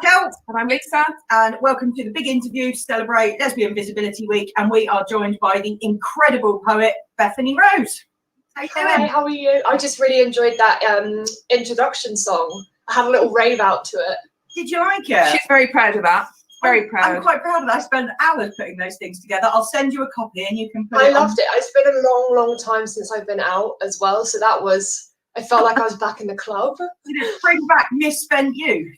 Kel. And I'm Lisa. And welcome to the big interview to celebrate Lesbian Visibility Week. And we are joined by the incredible poet, Bethany Rose. How you doing? Hi, how are you? I just really enjoyed that introduction song. I had a little rave out to it. Did you like it? She's very proud of that. Very proud. I'm quite proud of that. I spent hours putting those things together. I'll send you a copy and you can put I it loved it. It's been a long time since I've been out as well. So I felt like I was back in the club. Did it bring back misspent youth?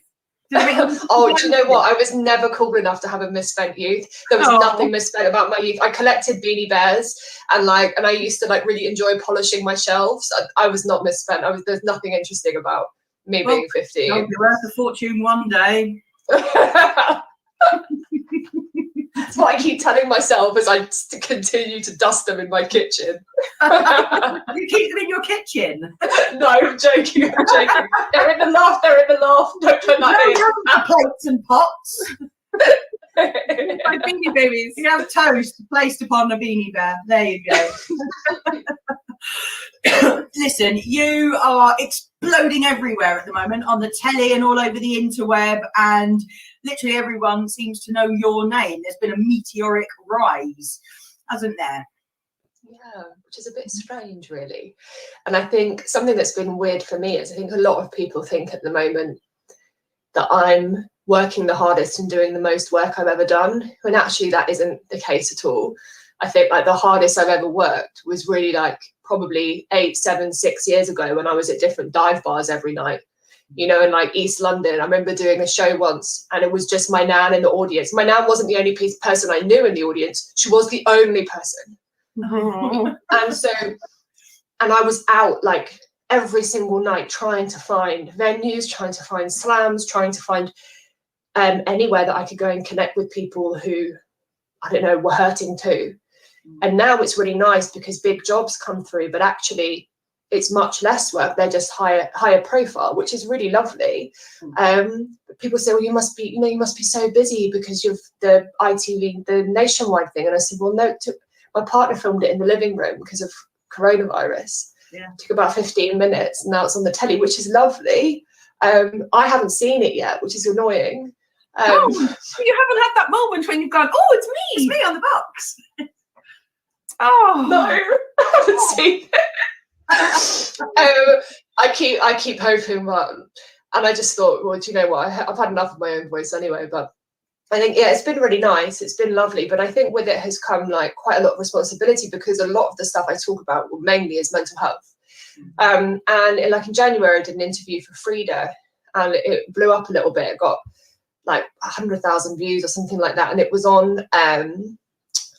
Oh, do you know what? I was never cool enough to have a misspent youth. There was nothing misspent about my youth. I collected Beanie Bears and I used to really enjoy polishing my shelves. I was not misspent. There's nothing interesting about me being 15. You'll be worth a fortune one day. That's what I keep telling myself as I continue to dust them in my kitchen. You keep them in your kitchen? No, I'm joking. They're in the loft. Don't put that in. Plates and pots. My beanie babies. You have toast placed upon a beanie bear. There you go. Listen, you are exploding everywhere at the moment, on the telly and all over the interweb, and literally everyone seems to know your name. There's been a meteoric rise, hasn't there? Yeah, which is a bit strange, really. And I think something that's been weird for me is I think a lot of people think at the moment that I'm working the hardest and doing the most work I've ever done, when actually that isn't the case at all. I think the hardest I've ever worked was really probably 8, 7, 6 years ago when I was at different dive bars every night, in East London. I remember doing a show once and it was just my nan in the audience. My nan wasn't the only person I knew in the audience. She was the only person. And I was out every single night trying to find venues, trying to find slams, trying to find anywhere that I could go and connect with people who, were hurting too. And now it's really nice because big jobs come through, but actually it's much less work. They're just higher profile, which is really lovely. People say, well, you must be so busy because you've the ITV, the nationwide thing. And I said, well, no, my partner filmed it in the living room because of coronavirus. Yeah. It took about 15 minutes and now it's on the telly, which is lovely. I haven't seen it yet, which is annoying. You haven't had that moment when you've gone, oh, it's me. It's me on the box. Oh no, I haven't seen it. I keep hoping, and I just thought, well, do you know what? I've had enough of my own voice anyway. But I think, it's been really nice. It's been lovely. But I think with it has come quite a lot of responsibility because a lot of the stuff I talk about mainly is mental health. And in January, I did an interview for Frida, and it blew up a little bit. It got 100,000 views or something like that, and it was on.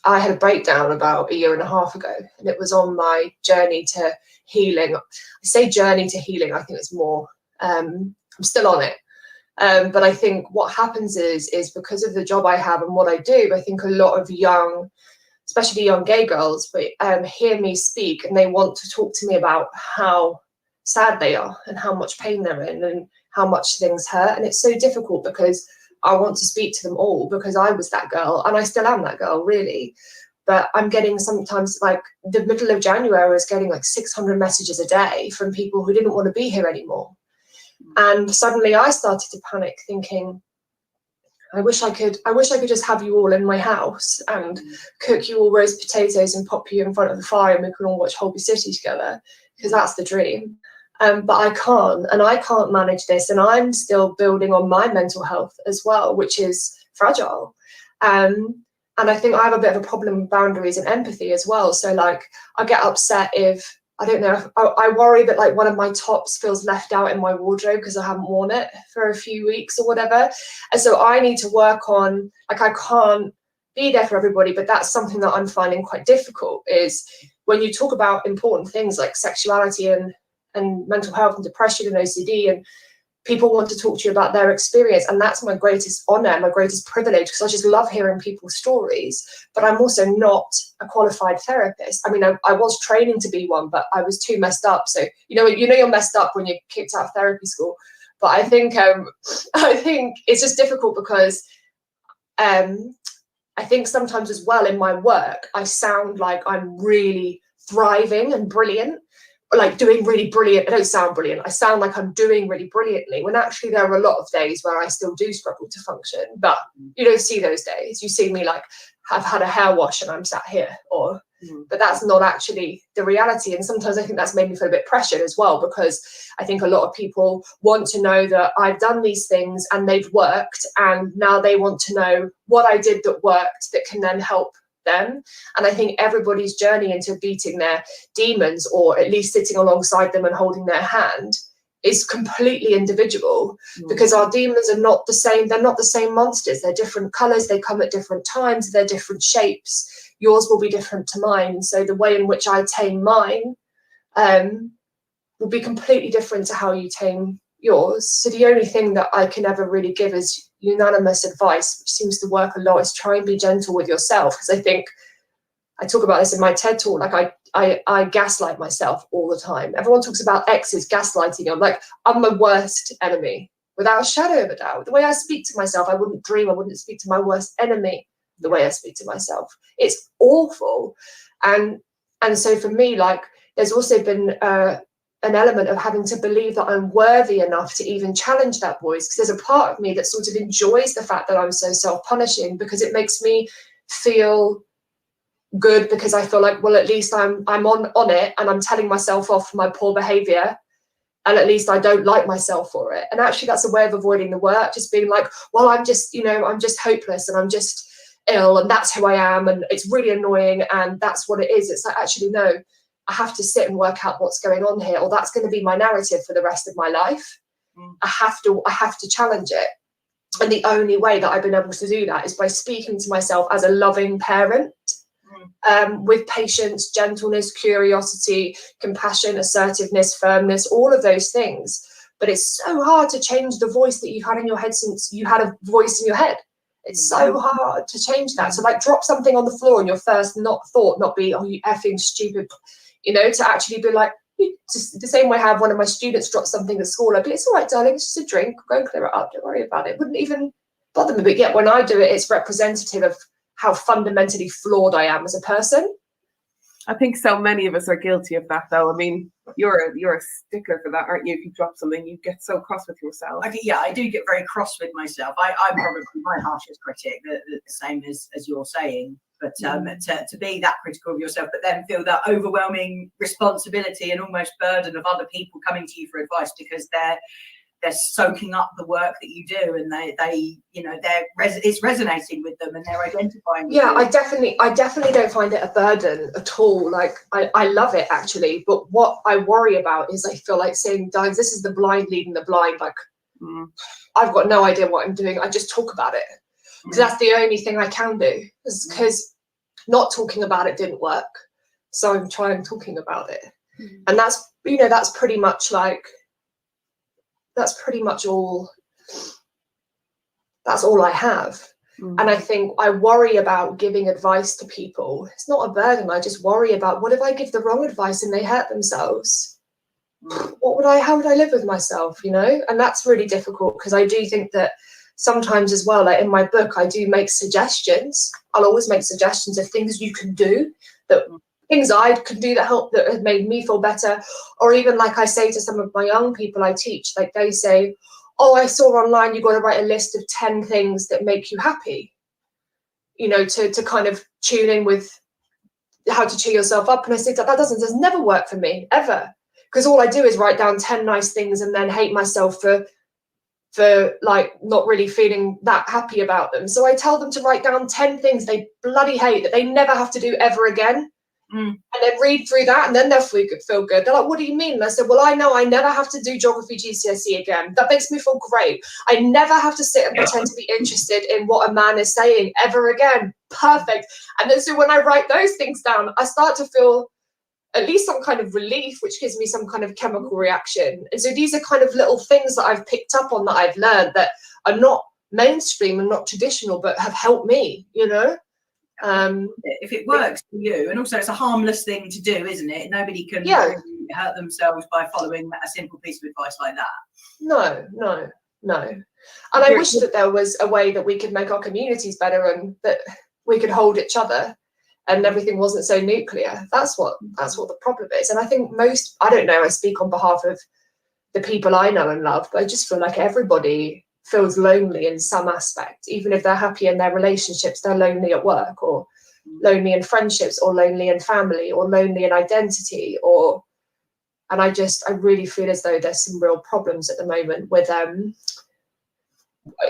I had a breakdown about a year and a half ago, and it was on my journey to healing. I say journey to healing. I think it's more. I'm still on it, but I think what happens is because of the job I have and what I do, I think a lot of young, especially young gay girls, but hear me speak and they want to talk to me about how sad they are and how much pain they're in and how much things hurt, and it's so difficult because I want to speak to them all because I was that girl and I still am that girl, really. But I'm getting sometimes the middle of January, I was getting 600 messages a day from people who didn't want to be here anymore. And suddenly I started to panic thinking, I wish I could just have you all in my house and cook you all roast potatoes and pop you in front of the fire and we can all watch Holby City together, because that's the dream. But I can't manage this, and I'm still building on my mental health as well, which is fragile. And I think I have a bit of a problem with boundaries and empathy as well. So I get upset if, I don't know, I worry that one of my tops feels left out in my wardrobe because I haven't worn it for a few weeks or whatever. And so I need to work on, I can't be there for everybody, but that's something that I'm finding quite difficult, is when you talk about important things like sexuality and mental health and depression and OCD, and people want to talk to you about their experience, and that's my greatest honor, my greatest privilege, because I just love hearing people's stories. But I'm also not a qualified therapist. I mean, I was training to be one, but I was too messed up. So you're messed up when you're kicked out of therapy school. But I think it's just difficult because I think sometimes as well in my work I sound like I'm really thriving and brilliant. like doing really brilliant. I don't sound brilliant. I sound like I'm doing really brilliantly, when actually there are a lot of days where I still do struggle to function. But you don't see those days. You see me like I've had a hair wash and I'm sat here, or but that's not actually the reality. And sometimes I think that's made me feel a bit pressured as well, because I think a lot of people want to know that I've done these things and they've worked, and now they want to know what I did that worked that can then help them. And I think everybody's journey into beating their demons, or at least sitting alongside them and holding their hand, is completely individual, because our demons are not the same. They're not the same monsters. They're different colors. They come at different times. They're different shapes. Yours will be different to mine. So the way in which I tame mine will be completely different to how you tame yours. So the only thing that I can ever really give is unanimous advice, which seems to work a lot, is try and be gentle with yourself. Because I think I talk about this in my TED talk. Like I gaslight myself all the time. Everyone talks about exes gaslighting. I'm like, I'm my worst enemy, without a shadow of a doubt. The way I speak to myself, I wouldn't speak to my worst enemy the way I speak to myself. It's awful. And so for me, like, there's also been an element of having to believe that I'm worthy enough to even challenge that voice, because there's a part of me that sort of enjoys the fact that I'm so self-punishing, because it makes me feel good, because I feel like, well, at least I'm on it, and I'm telling myself off for my poor behavior, and at least I don't like myself for it. And actually that's a way of avoiding the work, just being like, well, I'm just hopeless, and I'm just ill, and that's who I am, and it's really annoying, and that's what it is. It's like, actually, no, I have to sit and work out what's going on here, or that's going to be my narrative for the rest of my life. I have to challenge it. And the only way that I've been able to do that is by speaking to myself as a loving parent, with patience, gentleness, curiosity, compassion, assertiveness, firmness, all of those things. But it's so hard to change the voice that you've had in your head since you had a voice in your head. It's so hard to change that. So like, drop something on the floor and your first thought not be, oh, you effing stupid, to actually be like, just the same way I have one of my students drop something at school, I'd be, it's all right, darling, it's just a drink, go and clear it up, don't worry about it. Wouldn't even bother me. But yet when I do it, it's representative of how fundamentally flawed I am as a person. I think so many of us are guilty of that, though. I mean, you're a stickler for that, aren't you? If you drop something, you get so cross with yourself. I do get very cross with myself. I'm probably my harshest critic, the same as you're saying. But to be that critical of yourself, but then feel that overwhelming responsibility and almost burden of other people coming to you for advice, because they're soaking up the work that you do, and it's resonating with them, and they're identifying with you. I definitely don't find it a burden at all. Like, I love it, actually. But what I worry about is, I feel like saying, guys, this is the blind leading the blind. Like, I've got no idea what I'm doing. I just talk about it, because that's the only thing I can do. Because not talking about it didn't work, so I'm trying talking about it. And that's pretty much all. That's all I have. And I think I worry about giving advice to people. It's not a burden. I just worry about, what if I give the wrong advice and they hurt themselves? How would I live with myself, And that's really difficult, because I do think that sometimes as well, like in my book, I do make suggestions. I'll always make suggestions of things you can do, things I can do that have made me feel better. Or even, like, I say to some of my young people I teach, like, they say, oh, I saw online you've got to write a list of 10 things that make you happy, to kind of tune in with how to cheer yourself up. And I say, that does never work for me, ever. Because all I do is write down 10 nice things and then hate myself for like not really feeling that happy about them. So I tell them to write down 10 things they bloody hate that they never have to do ever again. And then read through that, and then they'll feel good. They're like, what do you mean? And I said, well, I know I never have to do geography GCSE again. That makes me feel great. I never have to sit and pretend to be interested in what a man is saying ever again. Perfect. And then so when I write those things down, I start to feel at least some kind of relief, which gives me some kind of chemical reaction. And so these are kind of little things that I've picked up on, that I've learned, that are not mainstream and not traditional, but have helped me, if it works for you. And also, it's a harmless thing to do, isn't it? Nobody can really hurt themselves by following a simple piece of advice like that. No. And I wish that there was a way that we could make our communities better, and that we could hold each other and everything wasn't so nuclear. That's what the problem is. And I think I don't know, I speak on behalf of the people I know and love, but I just feel like everybody feels lonely in some aspect. Even if they're happy in their relationships, they're lonely at work, or lonely in friendships, or lonely in family, or lonely in identity, and I really feel as though there's some real problems at the moment with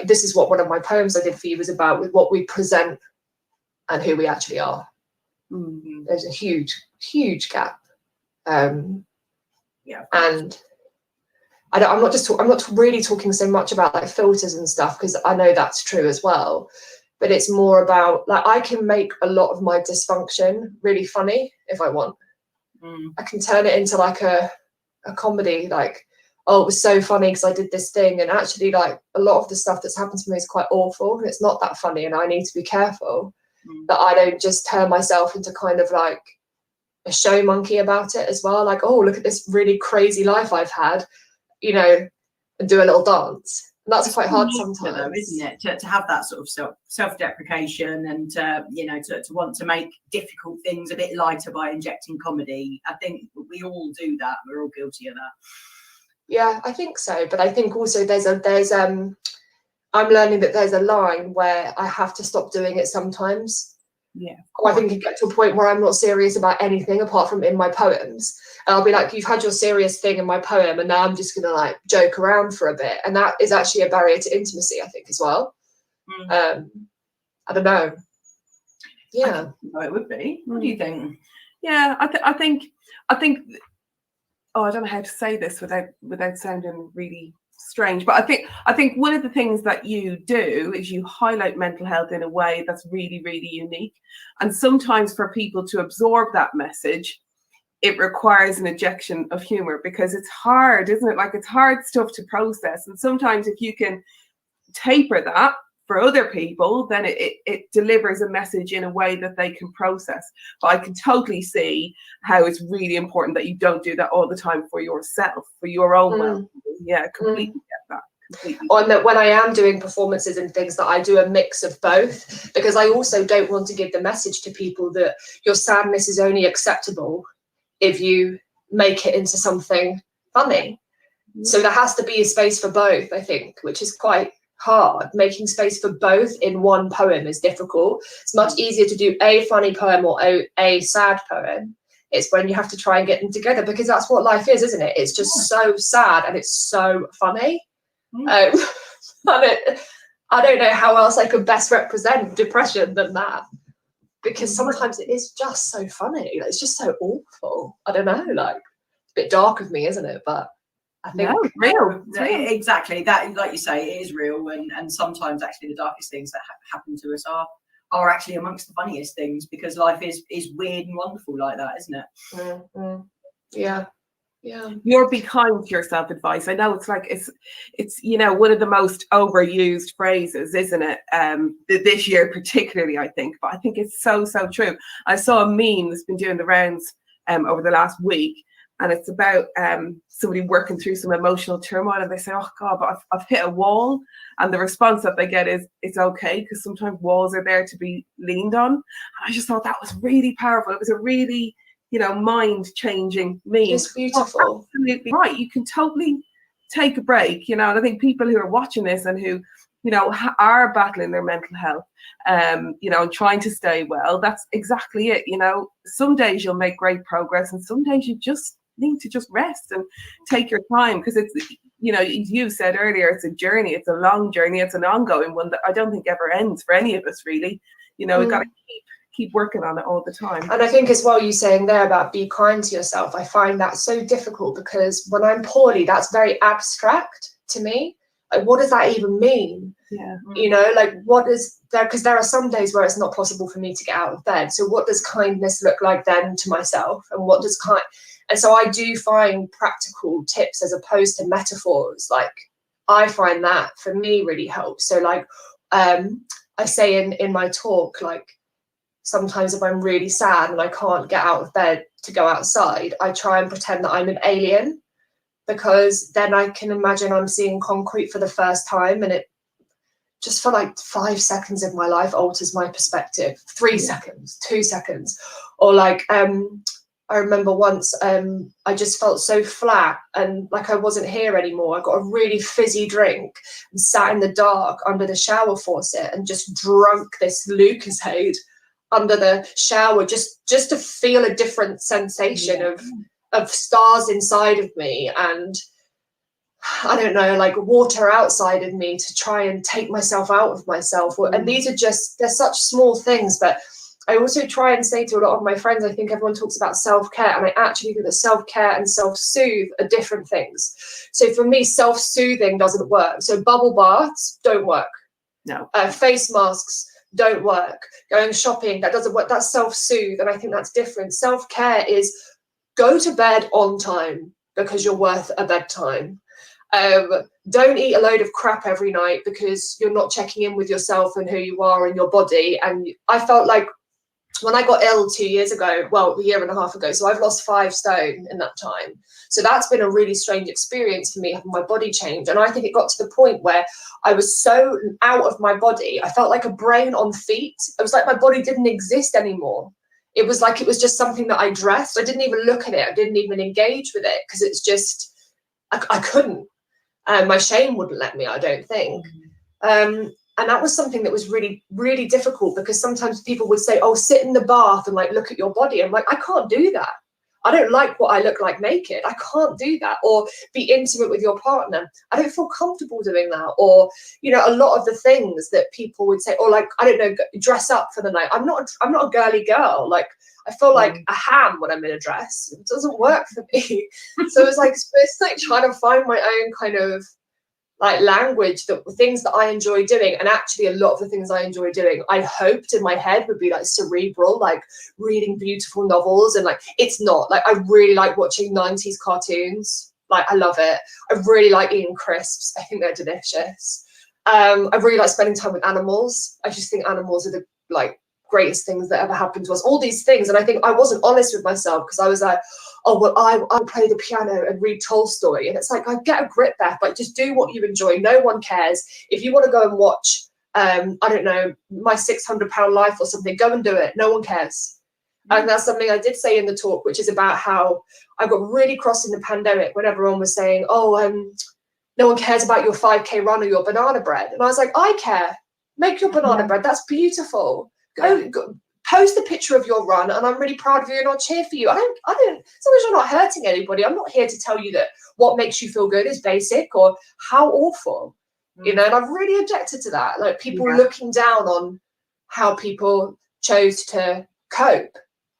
this is what one of my poems I did for you was about, with what we present and who we actually are. Mm-hmm. There's a huge gap. And I'm not really talking so much about like filters and stuff, because I know that's true as well, but it's more about, like, I can make a lot of my dysfunction really funny if I want. I can turn it into like a comedy, like, oh, it was so funny because I did this thing, and actually like a lot of the stuff that's happened to me is quite awful and it's not that funny, and I need to be careful that I don't just turn myself into kind of like a show monkey about it as well, like, oh, look at this really crazy life I've had, you know, and do a little dance. And that's quite hard sometimes, though, isn't it, to have that sort of self-deprecation, and to want to make difficult things a bit lighter by injecting comedy. I think we all do that. We're all guilty of that. Yeah, I think so. But I think also I'm learning that there's a line where I have to stop doing it sometimes. Yeah. I think it gets to a point where I'm not serious about anything apart from in my poems. And I'll be like, you've had your serious thing in my poem, and now I'm just going to like joke around for a bit. And that is actually a barrier to intimacy, I think, as well. I don't know. Yeah. It would be. What do you think? Yeah, I think oh, I don't know how to say this without sounding really strange, but I think one of the things that you do is you highlight mental health in a way that's really, really unique. And sometimes for people to absorb that message, it requires an injection of humor, because it's hard, isn't it? Like, it's hard stuff to process. And sometimes if you can taper that for other people, then it delivers a message in a way that they can process. But I can totally see how it's really important that you don't do that all the time for yourself, for your own well-being. Yeah, completely get that. Completely. On that, when I am doing performances and things, that I do a mix of both, because I also don't want to give the message to people that your sadness is only acceptable if you make it into something funny. So there has to be a space for both, I think, which is quite hard. Making space for both in one poem is difficult. It's much easier to do a funny poem or a sad poem. It's when you have to try and get them together, because that's what life is, isn't it? It's just so sad and it's so funny. I don't know how else I could best represent depression than that, because sometimes it is just so funny. Like, it's just so awful. I don't know, like, it's a bit dark of me, isn't it? But I think it's real. Exactly that, like you say, it is real, and sometimes actually the darkest things that happen to us are actually amongst the funniest things, because life is weird and wonderful like that, isn't it? Yeah. Your be kind to yourself advice. I know it's like it's one of the most overused phrases, isn't it? This year particularly, I think, but I think it's so true. I saw a meme that's been doing the rounds over the last week, and it's about somebody working through some emotional turmoil, and they say, oh God, but I've hit a wall. And the response that they get is, it's okay, because sometimes walls are there to be leaned on. And I just thought that was really powerful. It was a really, mind-changing meme. It's beautiful. Absolutely right. You can totally take a break, and I think people who are watching this and who, are battling their mental health, and trying to stay well, that's exactly it. Some days you'll make great progress, and some days you just need to just rest and take your time, because it's, as you said earlier, it's a journey, it's a long journey, it's an ongoing one that I don't think ever ends for any of us, really. We've got to keep working on it all the time. And I think as well, you saying there about be kind to yourself, I find that so difficult, because when I'm poorly, that's very abstract to me. Like, what does that even mean? Yeah. Like, what is there? Because there are some days where it's not possible for me to get out of bed. So what does kindness look like then to myself? And what does and so I do find practical tips as opposed to metaphors. Like, I find that for me really helps. So like, I say in my talk, like, sometimes if I'm really sad and I can't get out of bed to go outside, I try and pretend that I'm an alien, because then I can imagine I'm seeing concrete for the first time, and it just for like 5 seconds of my life alters my perspective. 3 seconds, 2 seconds. Or like, I remember once I just felt so flat and like I wasn't here anymore. I got a really fizzy drink and sat in the dark under the shower faucet and just drunk this Lucozade under the shower just to feel a different sensation of stars inside of me and I don't know, like water outside of me to try and take myself out of myself. And these are just, they're such small things, but I also try and say to a lot of my friends, I think everyone talks about self-care, and I actually think that self-care and self-soothe are different things. So for me, self-soothing doesn't work. So bubble baths don't work. No. Face masks don't work. Going shopping, that doesn't work. That's self-soothe, and I think that's different. Self-care is go to bed on time because you're worth a bedtime. Don't eat a load of crap every night because you're not checking in with yourself and who you are and your body. And I felt like when I got ill 2 years ago, well, a year and a half ago, so I've lost 5 stone in that time. So that's been a really strange experience for me, having my body change. And I think it got to the point where I was so out of my body. I felt like a brain on feet. It was like my body didn't exist anymore. It was like it was just something that I dressed. I didn't even look at it. I didn't even engage with it because it's just, I couldn't. My shame wouldn't let me, I don't think. And that was something that was really, really difficult because sometimes people would say, oh, sit in the bath and like look at your body. I'm like, I can't do that. I don't like what I look like naked. I can't do that. Or be intimate with your partner. I don't feel comfortable doing that. Or, you know, a lot of the things that people would say, or like, I don't know, dress up for the night. I'm not a girly girl. Like, I feel like a ham when I'm in a dress. It doesn't work for me. So it's like trying to find my own kind of like language, that things that I enjoy doing. And actually a lot of the things I enjoy doing, I hoped in my head would be like cerebral, like reading beautiful novels. And like, it's not. Like, I really like watching 90s cartoons. Like, I love it. I really like eating crisps. I think they're delicious. I really like spending time with animals. I just think animals are the like greatest things that ever happened to us. All these things. And I think I wasn't honest with myself because I was like, oh, well, I'll play the piano and read Tolstoy. And it's like, I get a grip, Beth. Like, just do what you enjoy. No one cares. If you want to go and watch, I don't know, My 600-Pound Life or something, go and do it. No one cares. And that's something I did say in the talk, which is about how I got really cross in the pandemic when everyone was saying, oh, no one cares about your 5K run or your banana bread. And I was like, I care. Make your banana bread. That's beautiful. Go post a picture of your run, and I'm really proud of you, and I'll cheer for you. I don't. As long as you're not hurting anybody, I'm not here to tell you that what makes you feel good is basic or how awful, you know. And I've really objected to that, like people looking down on how people chose to cope.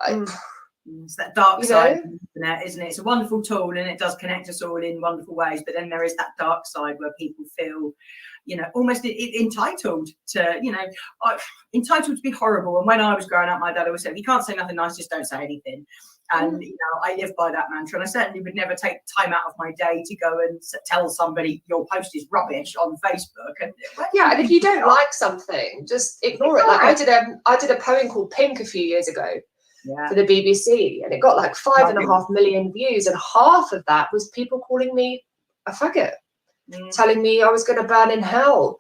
It's that dark side of the internet, isn't it? It's a wonderful tool and it does connect us all in wonderful ways, but then there is that dark side where people feel, you know, almost entitled to, you know, entitled to be horrible. And when I was growing up, my dad always said, if you can't say nothing nice, just don't say anything. And, you know, I live by that mantra, and I certainly would never take time out of my day to go and tell somebody your post is rubbish on Facebook. And and if you don't like something, just ignore it. Like I did a poem called Pink a few years ago for the BBC, and it got like 5.5 million views, and half of that was people calling me a faggot. Telling me I was going to burn in hell,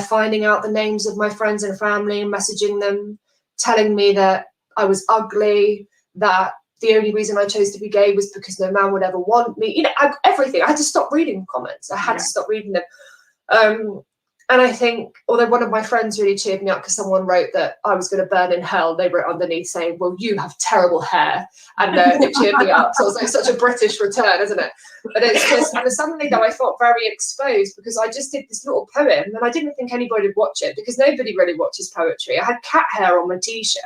finding out the names of my friends and family and messaging them, telling me that I was ugly, that the only reason I chose to be gay was because no man would ever want me. You know, everything. I had to stop reading comments. I had to stop reading them. And I think, although one of my friends really cheered me up because someone wrote that I was going to burn in hell, they wrote underneath saying, well, you have terrible hair. And it cheered me up. So it's like such a British return, isn't it? But it's just, and suddenly though I felt very exposed because I just did this little poem and I didn't think anybody would watch it because nobody really watches poetry. I had cat hair on my t-shirt.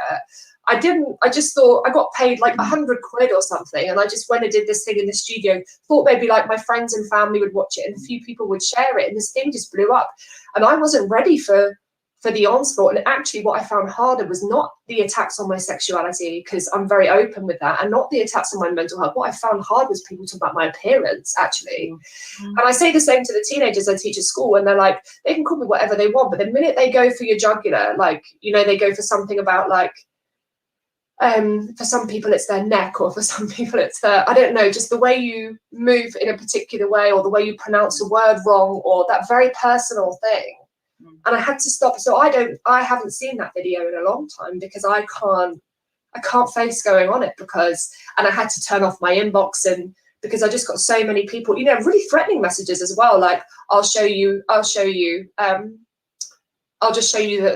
I just thought I got paid like 100 quid or something. And I just went and did this thing in the studio, thought maybe like my friends and family would watch it and a few people would share it. And this thing just blew up. And I wasn't ready for the onslaught. And actually what I found harder was not the attacks on my sexuality, because I'm very open with that, and not the attacks on my mental health. What I found hard was people talking about my appearance, actually. And I say the same to the teenagers I teach at school, and they're like, they can call me whatever they want, but the minute they go for your jugular, like, you know, they go for something about like, for some people it's their neck, or for some people it's their, I don't know, just the way you move in a particular way, or the way you pronounce a word wrong, or that very personal thing. And I had to stop. So I haven't seen that video in a long time because I can't face going on it and I had to turn off my inbox, and because I just got so many people, you know, really threatening messages as well. Like, I'll just show you that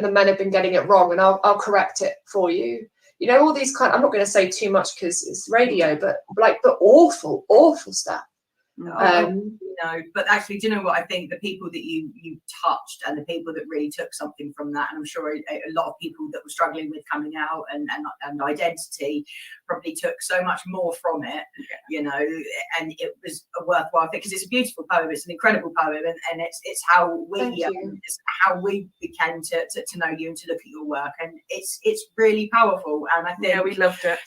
the men have been getting it wrong, and I'll correct it for you. You know, all these I'm not going to say too much because it's radio, but like the awful stuff. No, but actually, do you know what? I think the people that you touched and the people that really took something from that, and I'm sure a lot of people that were struggling with coming out and identity probably took so much more from it, you know, and it was a worthwhile thing because it's a beautiful poem, it's an incredible poem, and it's how we began to know you and to look at your work, and it's really powerful, and I think we loved it.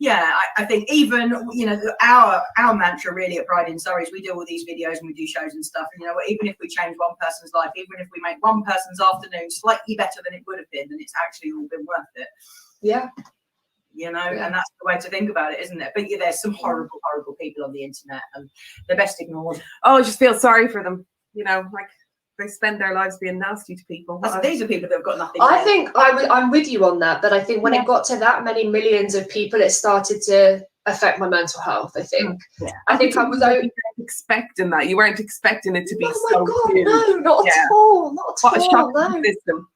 Yeah, I think even, you know, our mantra really at Pride in Surrey is we do all these videos and we do shows and stuff. And, you know, even if we change one person's life, even if we make one person's afternoon slightly better than it would have been, then it's actually all been worth it. Yeah. You know, and that's the way to think about it, isn't it? But yeah, there's some horrible, horrible people on the internet and they're best ignored. Oh, I just feel sorry for them. You know, like they spend their lives being nasty to people. These are people that have got nothing. I think I'm with you on that, but I think when it got to that many millions of people, it started to affect my mental health. I think. Yeah. I think I was expecting that. You weren't expecting it to be so. Oh my God, no, not at all, not at all. What a shock system.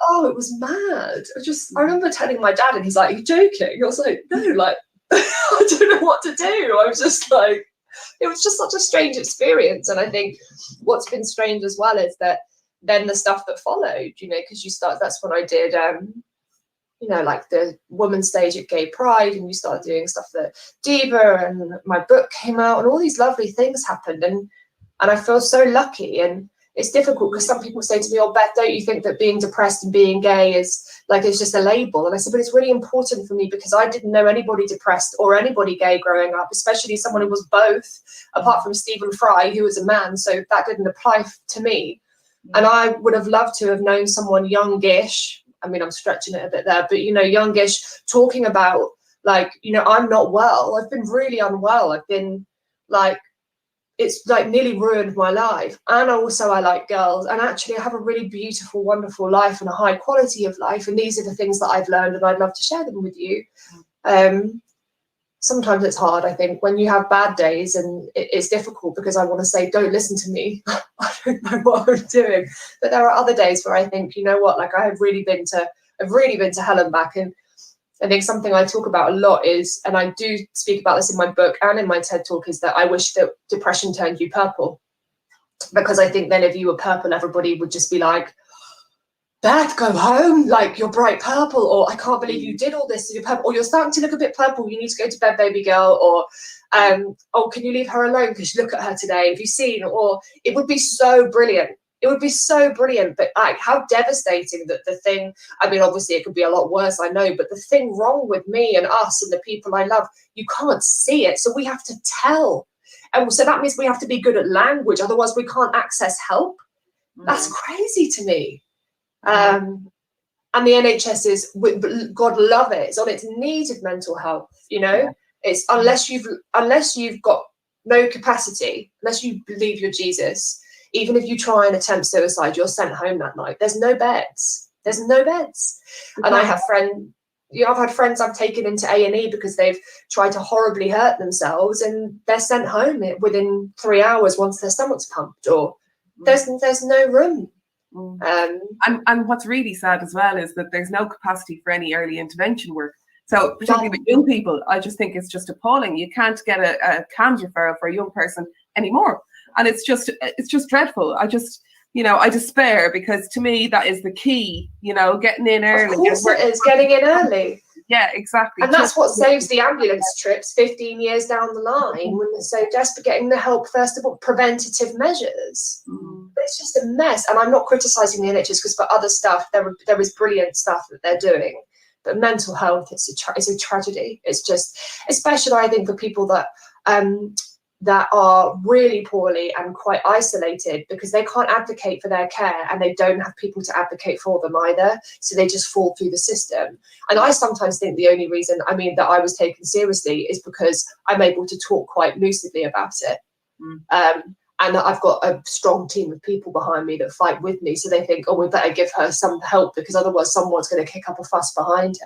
Oh, it was mad. I remember telling my dad, and he's like, "Are you joking?" I was like, "No, like I don't know what to do." I was just like. It was just such a strange experience, and I think what's been strange as well is that then the stuff that followed, you know, because that's when I did you know, like the women's stage at Gay Pride, and you started doing stuff at Diva, and my book came out, and all these lovely things happened, and I feel so lucky. And it's difficult because some people say to me, "Oh, Beth, don't you think that being depressed and being gay is like it's just a label?" And I said, "But it's really important for me because I didn't know anybody depressed or anybody gay growing up, especially someone who was both, apart from Stephen Fry, who was a man, so that didn't apply to me. And I would have loved to have known someone youngish. I mean, I'm stretching it a bit there, but you know, youngish, talking about like, you know, I'm not well. I've been really unwell. I've been like." It's like nearly ruined my life. And also I like girls, and actually I have a really beautiful, wonderful life and a high quality of life. And these are the things that I've learned, and I'd love to share them with you. Sometimes it's hard, I think, when you have bad days, and it's difficult because I want to say, don't listen to me. I don't know what I'm doing. But there are other days where I think, you know what, like I've really been to hell and back. And I think something I talk about a lot is, and I do speak about this in my book and in my TED talk, is that I wish that depression turned you purple. Because I think then if you were purple, everybody would just be like, Beth, go home, like you're bright purple, or I can't believe you did all this, you're purple, or you're starting to look a bit purple, you need to go to bed, baby girl, or oh, can you leave her alone because look at her today, have you seen? Or it would be so brilliant. It would be so brilliant, but like how devastating that the thing, I mean, obviously it could be a lot worse, I know, but the thing wrong with me and us and the people I love, you can't see it. So we have to tell. And so that means we have to be good at language. Otherwise we can't access help. That's crazy to me. And the NHS is, God love it, it's on its knees with mental health, you know. It's unless you've got no capacity, unless you believe you're Jesus, even if you try and attempt suicide, you're sent home that night. There's no beds. And I have I've had friends I've taken into A&E because they've tried to horribly hurt themselves, and they're sent home within 3 hours once their stomach's pumped, or there's no room. And what's really sad as well is that there's no capacity for any early intervention work. So particularly with young people, I just think it's just appalling. You can't get a CAMHS referral for a young person anymore. And it's just dreadful. I despair, because to me that is the key, you know, getting in early. Of course it is, getting in early. Yeah, exactly. And that's what saves the ambulance trips 15 years down the line when they're so desperate, getting the help first of all, preventative measures. It's just a mess. And I'm not criticising the NHS, because for other stuff there is brilliant stuff that they're doing. But mental health, it's a tragedy. It's just, especially I think for people that are really poorly and quite isolated, because they can't advocate for their care and they don't have people to advocate for them either. So they just fall through the system. And I sometimes think the only reason, that I was taken seriously is because I'm able to talk quite lucidly about it. and I've got a strong team of people behind me that fight with me. So they think, oh, we better give her some help because otherwise someone's going to kick up a fuss behind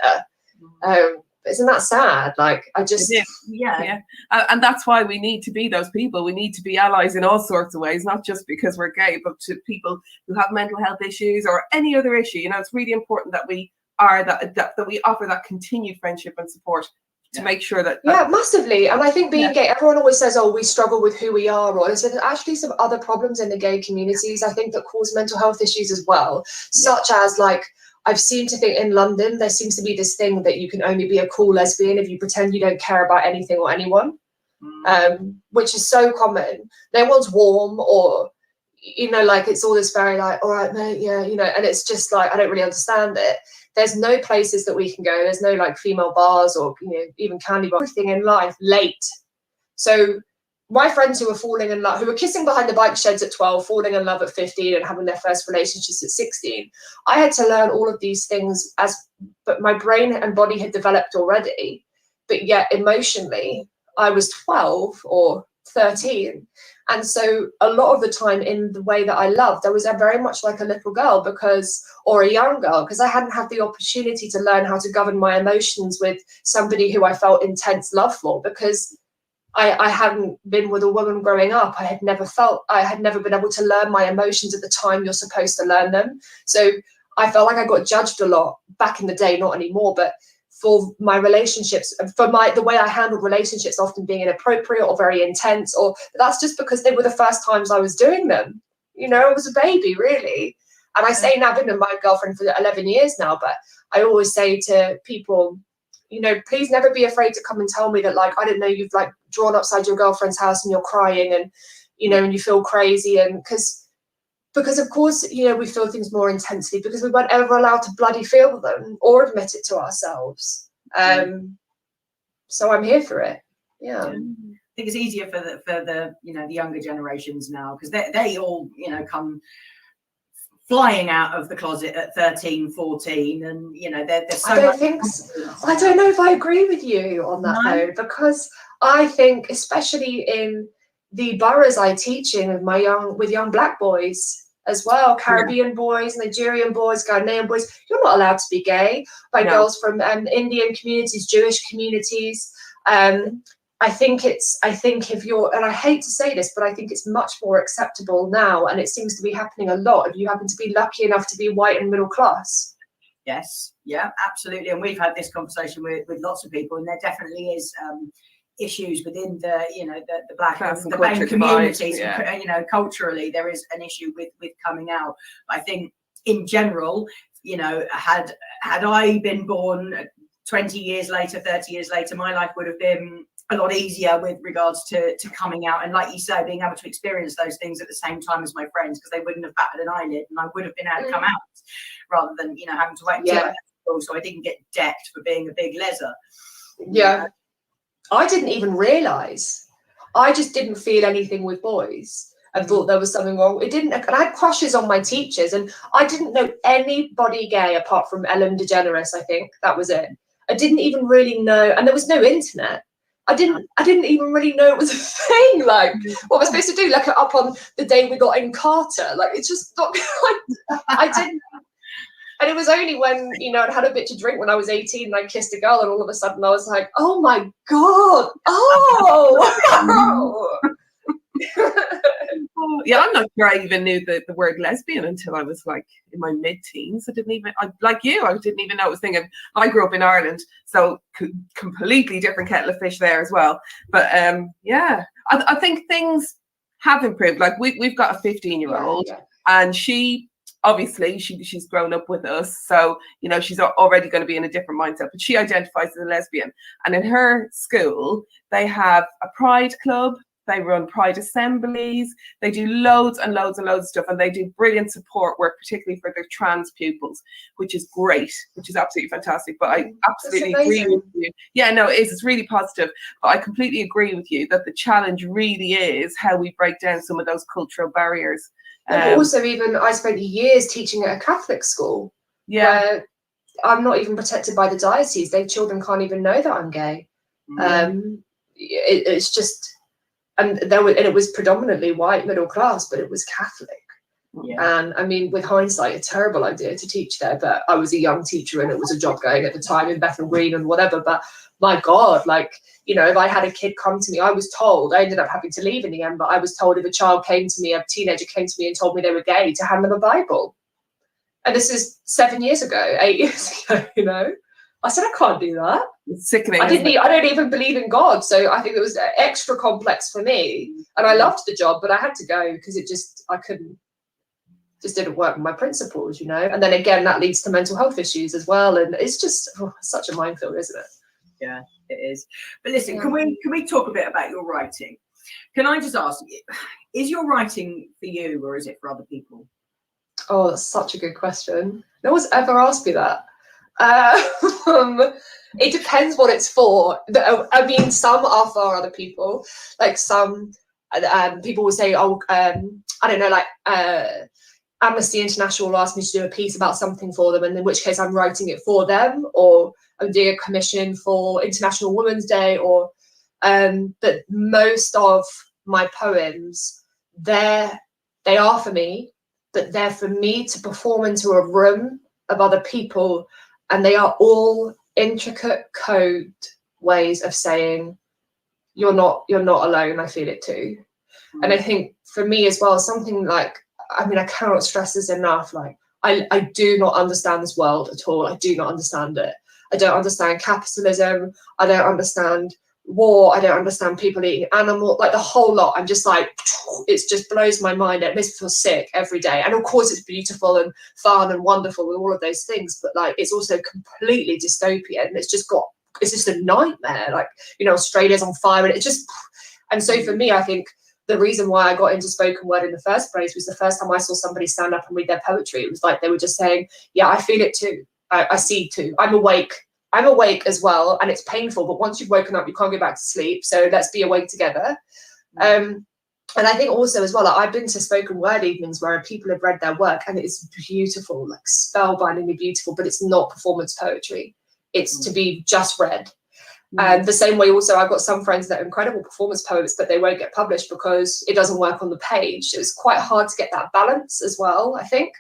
her. Isn't that sad? Like, I just, yeah. And that's why we need to be those people. We need to be allies in all sorts of ways, not just because we're gay, but to people who have mental health issues or any other issue. You know, it's really important that we are that we offer that continued friendship and support to make sure that massively. And I think being gay, everyone always says, oh, we struggle with who we are, or there's actually some other problems in the gay communities, I think, that cause mental health issues as well, such as, like, I've seemed to think in London there seems to be this thing that you can only be a cool lesbian if you pretend you don't care about anything or anyone, which is so common. No one's warm, or, you know, like, it's all this very like, all right, mate, yeah, you know, and it's just like, I don't really understand it. There's no places that we can go. There's no, like, female bars or, you know, even candy bars. Everything in life late. So my friends who were falling in love, who were kissing behind the bike sheds at 12, falling in love at 15 and having their first relationships at 16, I had to learn all of these things but my brain and body had developed already, but yet emotionally I was 12 or 13. And so a lot of the time in the way that I loved, I was very much like a little girl or a young girl, because I hadn't had the opportunity to learn how to govern my emotions with somebody who I felt intense love for, because I hadn't been with a woman growing up. I had never been able to learn my emotions at the time you're supposed to learn them. So I felt like I got judged a lot back in the day, not anymore, but for my relationships, for the way I handled relationships often being inappropriate or very intense, or that's just because they were the first times I was doing them. You know, I was a baby, really. And I say now, I've been with my girlfriend for 11 years now, but I always say to people, you know, please never be afraid to come and tell me that, like, I don't know, you've, like, drawn upside your girlfriend's house and you're crying and, you know, and you feel crazy. And because of course, you know, we feel things more intensely because we weren't ever allowed to bloody feel them or admit it to ourselves. So I'm here for it. Yeah. I think it's easier for the you know, the younger generations now, because they all, you know, come flying out of the closet at 13, 14, and, you know, they're so I don't know if I agree with you on that, though, because I think, especially in the boroughs I teach in with young black boys as well, Caribbean boys, Nigerian boys, Ghanaian boys, you're not allowed to be gay. Girls from Indian communities, Jewish communities. I think if you're, and I hate to say this, but I think it's much more acceptable now, and it seems to be happening a lot if you happen to be lucky enough to be white and middle class. Yes, yeah, absolutely. And we've had this conversation with lots of people, and there definitely is issues within the, you know, the black and the BAME communities. You know, culturally there is an issue with coming out. I think in general, you know, had I been born 20 years later, 30 years later, my life would have been a lot easier with regards to coming out, and, like you say, being able to experience those things at the same time as my friends, because they wouldn't have batted an eyelid and I would have been able to come out, rather than, you know, having to wait until I left school, so I didn't get decked for being a big leser. Yeah. I didn't even realise. I just didn't feel anything with boys. I thought there was something wrong. And I had crushes on my teachers, and I didn't know anybody gay apart from Ellen DeGeneres, I think. That was it. I didn't even really know, and there was no internet. I didn't even really know it was a thing. Like, what was I supposed to do? Look it up on the day we got in Carter? Like, it's just not, I didn't. And it was only when, you know, I'd had a bit to drink when I was 18 and I kissed a girl, and all of a sudden I was like, oh my God, yeah, I'm not sure I even knew the word lesbian until I was, like, in my mid-teens. I didn't even know it was thinking. I grew up in Ireland, so completely different kettle of fish there as well. But yeah, I think things have improved. Like, we've got a 15-year-old, and she's grown up with us, so, you know, she's already going to be in a different mindset, but she identifies as a lesbian. And in her school they have a pride club, they run pride assemblies, they do loads and loads and loads of stuff, and they do brilliant support work, particularly for their trans pupils, which is great, which is absolutely fantastic. But I absolutely agree with you. Yeah, no, it's really positive, but I completely agree with you that the challenge really is how we break down some of those cultural barriers. But also, even I spent years teaching at a Catholic school where I'm not even protected by the diocese. Their children can't even know that I'm gay. It's just, and it was predominantly white middle class, but it was Catholic. Yeah. And I mean, with hindsight, a terrible idea to teach there, but I was a young teacher and it was a job going at the time in Bethnal Green and whatever. But my God, like, you know, if I had a kid come to me, I was told, I ended up having to leave in the end, but I was told if a child came to me, a teenager came to me and told me they were gay, to hand them a Bible. And this is 7 years ago, 8 years ago, you know. I said, I can't do that. It's sickening. I don't even believe in God. So I think it was extra complex for me. And I loved the job, but I had to go because I couldn't. Just didn't work with my principles, you know. And then again, that leads to mental health issues as well, and it's just such a minefield, isn't it? Yeah, it is. But listen, can we talk a bit about your writing? Can I just ask you, is your writing for you or is it for other people? Oh, that's such a good question. No one's ever asked me that. It depends what it's for. I mean, some are for other people. Like some people will say, oh, I don't know, like Amnesty International will ask me to do a piece about something for them, and in which case I'm writing it for them, or I'm doing a commission for International Women's Day, or but most of my poems, they are for me, but they're for me to perform into a room of other people, and they are all intricate code ways of saying you're not alone, I feel it too. And I think for me as well, something like, I mean, I cannot stress this enough. Like, I do not understand this world at all. I do not understand it. I don't understand capitalism. I don't understand war. I don't understand people eating animals, like the whole lot. I'm just like, it just blows my mind. It makes me feel sick every day. And of course, it's beautiful and fun and wonderful and all of those things. But like, it's also completely dystopian. It's just a nightmare. Like, you know, Australia's on fire, and it just. And so for me, I think the reason why I got into spoken word in the first place was the first time I saw somebody stand up and read their poetry. It was like they were just saying, yeah, I feel it too. I see too. I'm awake as well, and it's painful, but once you've woken up, you can't go back to sleep. So let's be awake together. And I think also as well, like, I've been to spoken word evenings where people have read their work and it's beautiful, like spellbindingly beautiful, but it's not performance poetry. It's to be just read. And the same way also, I've got some friends that are incredible performance poets, but they won't get published because it doesn't work on the page. It's quite hard to get that balance as well, I think,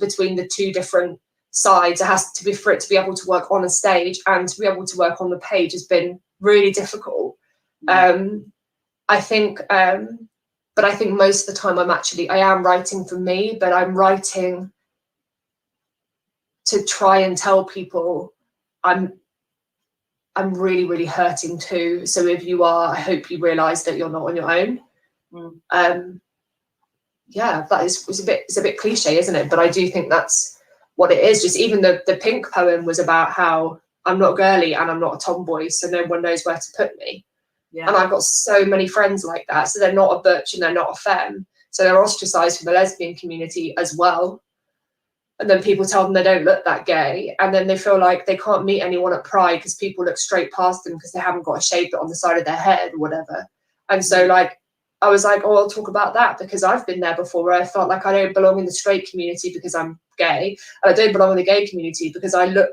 between the two different sides. It has to be, for it to be able to work on a stage and to be able to work on the page has been really difficult. I think, but I think most of the time I am writing for me, but I'm writing to try and tell people I'm really, really hurting too. So if you are, I hope you realise that you're not on your own. Yeah, that is it's a bit cliche, isn't it? But I do think that's what it is. Just even the Pink poem was about how I'm not girly and I'm not a tomboy, so no one knows where to put me. Yeah. And I've got so many friends like that. So they're not a butch and they're not a femme. So they're ostracised from the lesbian community as well. And then people tell them they don't look that gay. And then they feel like they can't meet anyone at Pride because people look straight past them because they haven't got a shape on the side of their head or whatever. And so like, I was like, oh, I'll talk about that because I've been there before where I felt like I don't belong in the straight community because I'm gay. And I don't belong in the gay community because I look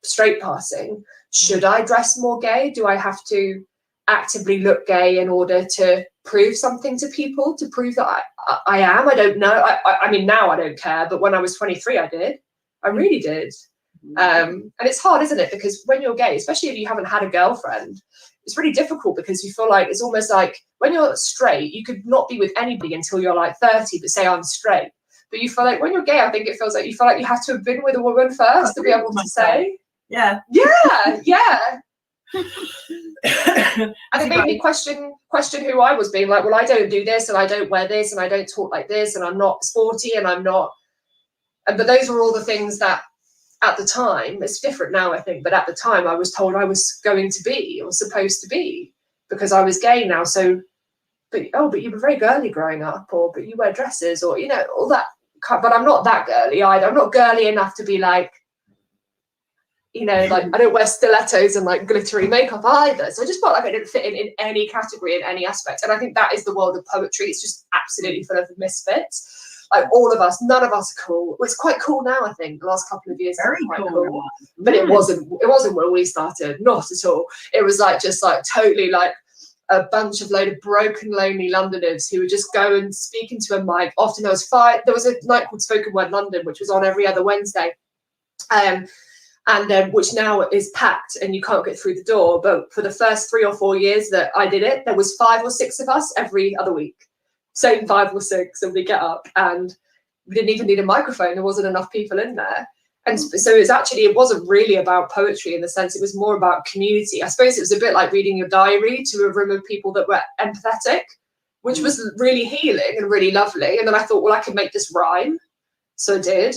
straight passing. Should I dress more gay? Do I have to actively look gay in order to prove something to people, to prove that I am? I don't know. I mean, now I don't care, but when I was 23, I did. I really did. And it's hard, isn't it? Because when you're gay, especially if you haven't had a girlfriend, it's really difficult because you feel like it's almost like when you're straight, you could not be with anybody until you're like 30, but say I'm straight. But you feel like when you're gay, I think it feels like you feel like you have to have been with a woman first to be able to say. Yeah. And it made me question who I was, being like, well, I don't do this and I don't wear this and I don't talk like this and I'm not sporty and I'm not. But those were all the things that at the time, it's different now, I think, but at the time I was told I was going to be or supposed to be because I was gay now. So, but you were very girly growing up, or but you wear dresses, or, you know, all that. But I'm not that girly either. I'm not girly enough to be like, you know, like I don't wear stilettos and like glittery makeup either. So I just felt like I didn't fit in any category, in any aspect. And I think that is the world of poetry. It's just absolutely full of misfits. Like all of us, none of us are cool. Well, it's quite cool now, I think. The last couple of years, very quite cool. But it wasn't when we started. Not at all. It was like just like totally like a bunch of load of broken, lonely Londoners who would just go and speak into a mic. Often there was a night called Spoken Word London, which was on every other Wednesday, which now is packed and you can't get through the door. But for the first 3 or 4 years that I did it, there was 5 or 6 of us every other week. Same 5 or 6, and we get up, and we didn't even need a microphone. There wasn't enough people in there. And so it wasn't really about poetry in the sense, it was more about community. I suppose it was a bit like reading your diary to a room of people that were empathetic, which was really healing and really lovely. And then I thought, well, I could make this rhyme. So I did.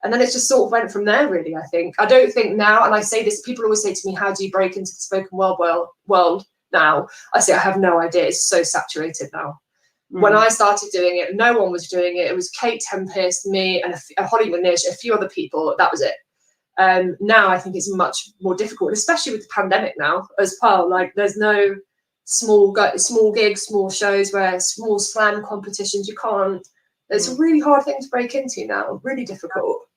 And then it just sort of went from there, really, I think. I don't think now, and I say this, people always say to me, how do you break into the spoken word world now? I say, I have no idea. It's so saturated now. When I started doing it, no one was doing it. It was Kate Tempest, me, and Holly McNish, a few other people. That was it. Now I think it's much more difficult, especially with the pandemic now as well. Like, there's no small gigs, small shows, where small slam competitions. You can't. It's a really hard thing to break into now. Really difficult.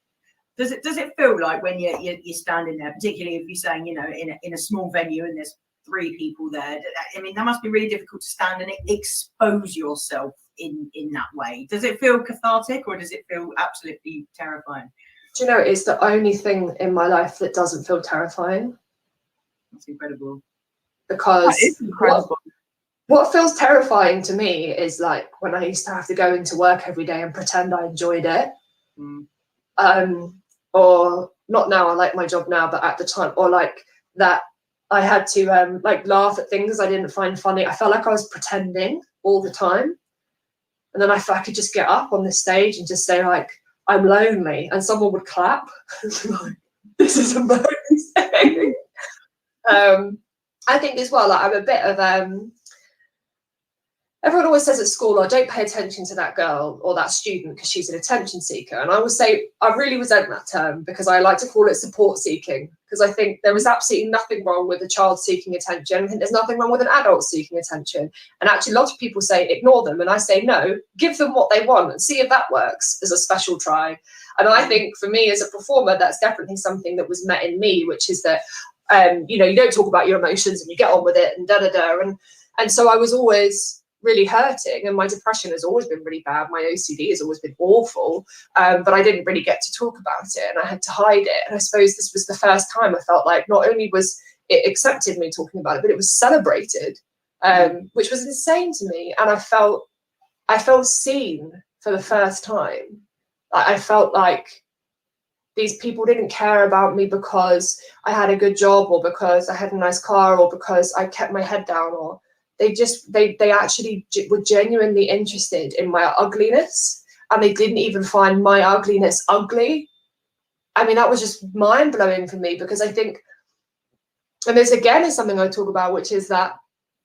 Does it feel like when you're standing there, particularly if you're saying, you know, in a small venue and there's 3 people there? I mean, that must be really difficult to stand and expose yourself in that way. Does it feel cathartic, or does it feel absolutely terrifying? Do you know, it's the only thing in my life that doesn't feel terrifying. That's incredible. Because that is incredible. What feels terrifying to me is like when I used to have to go into work every day and pretend I enjoyed it. Or not now, I like my job now, but at the time, or like that I had to like laugh at things I didn't find funny. I felt like I was pretending all the time. And then I could just get up on the stage and just say, like, I'm lonely, and someone would clap. Like, this is amazing. I think as well, like, I'm a bit of everyone always says at school, oh, don't pay attention to that girl or that student because she's an attention seeker. And I would say I really resent that term, because I like to call it support seeking, because I think there is absolutely nothing wrong with a child seeking attention. I think there's nothing wrong with an adult seeking attention. And actually, a lot of people say ignore them. And I say, no, give them what they want and see if that works as a special try. And I think for me as a performer, that's definitely something that was met in me, which is that, you know, you don't talk about your emotions and you get on with it and da-da-da. And so I was always really hurting, and my depression has always been really bad. My OCD has always been awful, but I didn't really get to talk about it, and I had to hide it. And I suppose this was the first time I felt like not only was it accepted me talking about it, but it was celebrated, which was insane to me. And I felt seen for the first time. I felt like these people didn't care about me because I had a good job, or because I had a nice car, or because I kept my head down, or they actually were genuinely interested in my ugliness, and they didn't even find my ugliness ugly. I mean, that was just mind-blowing for me, because I think, and this again is something I talk about, which is that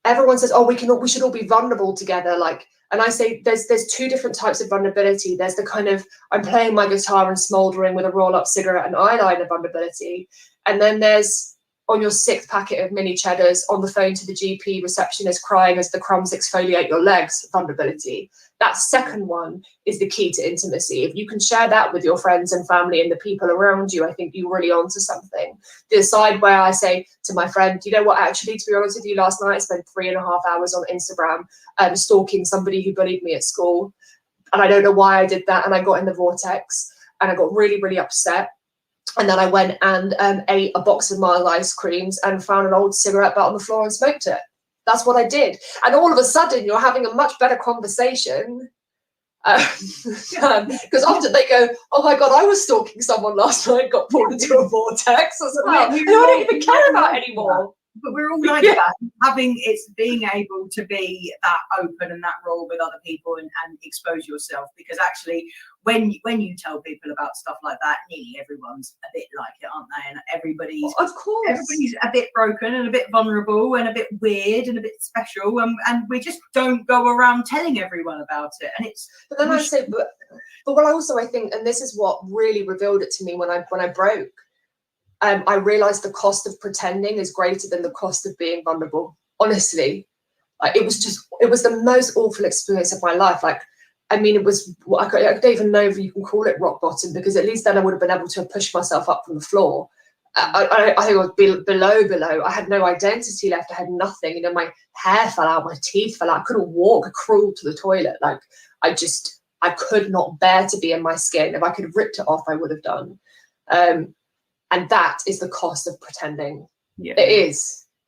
everyone says, oh, we should all be vulnerable together. Like, and I say there's 2 different types of vulnerability. There's the kind of, I'm playing my guitar and smouldering with a roll-up cigarette and eyeliner vulnerability. And then there's, on your 6th packet of mini cheddars, on the phone to the GP receptionist crying as the crumbs exfoliate your legs vulnerability. That second one is the key to intimacy. If you can share that with your friends and family and the people around you, I think you're really onto something. The side where I say to my friend, you know what, actually, to be honest with you, last night I spent 3.5 hours on Instagram stalking somebody who bullied me at school. And I don't know why I did that. And I got in the vortex and I got really, really upset. And then I went and ate a box of Mile ice creams and found an old cigarette butt on the floor and smoked it. That's what I did. And all of a sudden, you're having a much better conversation. Because often they go, oh my God, I was stalking someone last night, got pulled into a vortex as well. I don't even care about it anymore. But we're all like that. Being able to be that open and that raw with other people and expose yourself, because actually when you tell people about stuff like that, nearly everyone's a bit like it, aren't they? And everybody's a bit broken and a bit vulnerable and a bit weird and a bit special, and we just don't go around telling everyone about it. And it's but then I say but what I think, and this is what really revealed it to me when I broke, I realized the cost of pretending is greater than the cost of being vulnerable. Honestly, like, it was the most awful experience of my life. Like, I mean, it was, I don't even know if you can call it rock bottom, because at least then I would have been able to push myself up from the floor. I think I was below. I had no identity left. I had nothing. You know, my hair fell out, my teeth fell out. I couldn't walk. I crawled to the toilet. Like, I could not bear to be in my skin. If I could have ripped it off, I would have done. And that is the cost of pretending. Yeah. It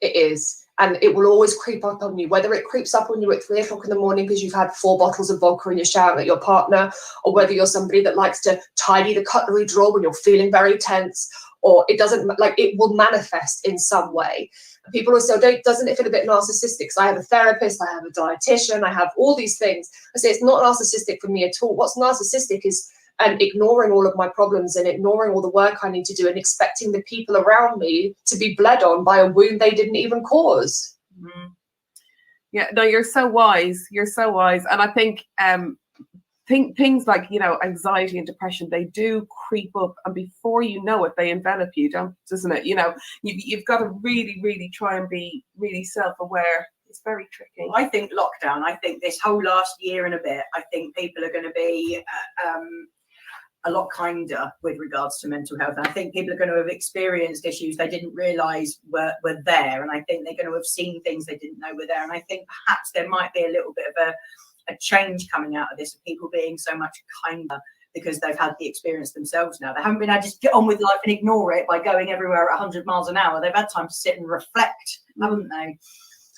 is. And it will always creep up on you, whether it creeps up on you at 3 o'clock in the morning because you've had 4 bottles of vodka and you're shouting at your partner, or whether you're somebody that likes to tidy the cutlery drawer when you're feeling very tense, or it doesn't, like, it will manifest in some way. And people also doesn't it feel a bit narcissistic? So I have a therapist, I have a dietitian, I have all these things. I say it's not narcissistic for me at all. What's narcissistic is ignoring all of my problems and ignoring all the work I need to do and expecting the people around me to be bled on by a wound they didn't even cause. Yeah, no, you're so wise. You're so wise. And I think things like, you know, anxiety and depression, they do creep up, and before you know it, they envelop you, doesn't it? You know, you've got to really, really try and be really self-aware. It's very tricky. I think lockdown, I think this whole last year and a bit, I think people are going to be a lot kinder with regards to mental health. And I think people are going to have experienced issues they didn't realise were there. And I think they're going to have seen things they didn't know were there. And I think perhaps there might be a little bit of a change coming out of this, of people being so much kinder because they've had the experience themselves now. They haven't been able to just get on with life and ignore it by going everywhere at 100 miles an hour. They've had time to sit and reflect, haven't they?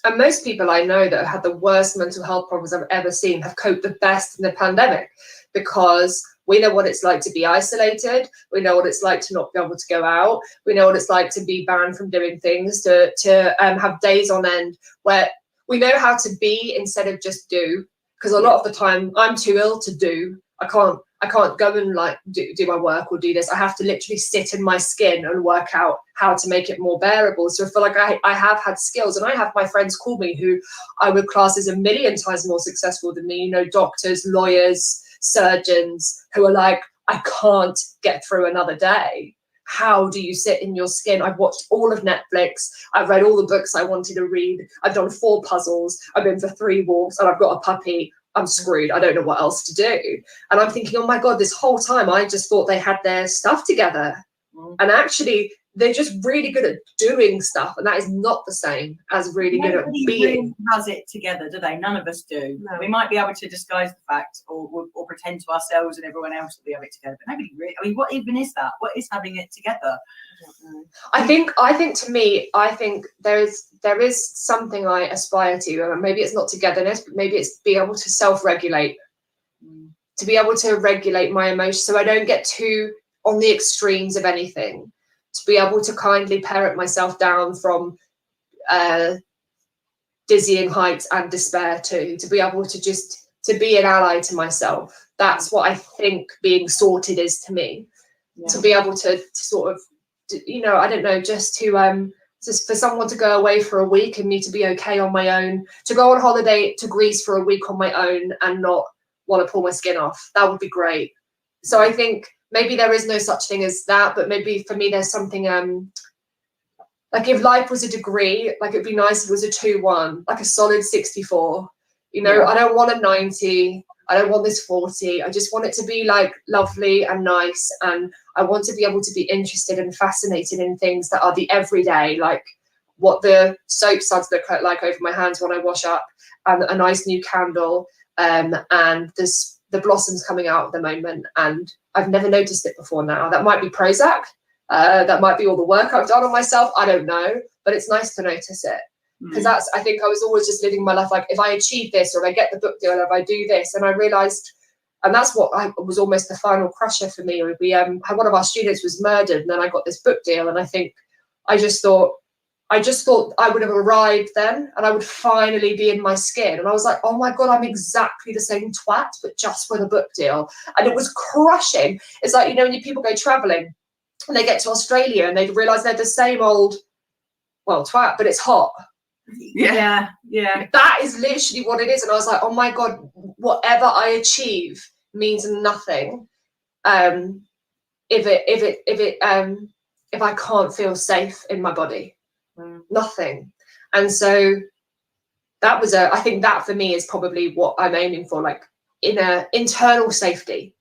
And most people I know that have had the worst mental health problems I've ever seen have coped the best in the pandemic, because we know what it's like to be isolated. We know what it's like to not be able to go out. We know what it's like to be banned from doing things, to have days on end where we know how to be instead of just do. Because a lot of the time I'm too ill to do. I can't go and like do my work or do this. I have to literally sit in my skin and work out how to make it more bearable. So I feel like I have had skills, and I have my friends call me who I would class as a million times more successful than me, you know, doctors, lawyers, surgeons, who are like, I can't get through another day. How do you sit in your skin? I've watched all of Netflix. I've read all the books I wanted to read. I've done 4 puzzles. I've been for 3 walks, and I've got a puppy. I'm screwed. I don't know what else to do. And I'm thinking, oh my God, this whole time I just thought they had their stuff together. And actually, they're just really good at doing stuff. And that is not the same as really good at being. Really has it together, do they? None of us do. No. We might be able to disguise the fact or pretend to ourselves and everyone else that we have it together. But nobody really, I mean, what even is that? What is having it together? I think to me, I think there is something I aspire to, and maybe it's not togetherness, but maybe it's being able to self-regulate, to be able to regulate my emotions so I don't get too on the extremes of anything, to be able to kindly parent myself down from dizzying heights and despair too, to be able to just to be an ally to myself. That's what I think being sorted is to me. Yeah. To be able to sort of, you know, I don't know, just for someone to go away for a week and me to be okay on my own, to go on holiday to Greece for a week on my own and not want to pull my skin off. That would be great. So I think maybe there is no such thing as that, but maybe for me there's something like if life was a degree, like it'd be nice if it was a 2-1, like a solid 64. You know, yeah. I don't want a 90. I don't want this 40. I just want it to be like lovely and nice. And I want to be able to be interested and fascinated in things that are the everyday, like what the soap suds look like over my hands when I wash up, and a nice new candle, and the blossoms coming out at the moment. And I've never noticed it before now. That might be Prozac. That might be all the work I've done on myself. I don't know, but it's nice to notice it. Because I think I was always just living my life like, if I achieve this, or if I get the book deal, or if I do this. And I realized, and that's what was almost the final crusher for me. We had one of our students was murdered, and then I got this book deal, and I just thought I would have arrived then, and I would finally be in my skin. And I was like, oh my God, I'm exactly the same twat, but just with a book deal. And it was crushing. It's like, you know, when people go traveling and they get to Australia and they realize they're the same old, well, twat, but it's hot. Yeah. That is literally what it is. And I was like, oh my God, whatever I achieve means nothing if I can't feel safe in my body. Nothing. And so that was I think that for me is probably what I'm aiming for, like inner internal safety.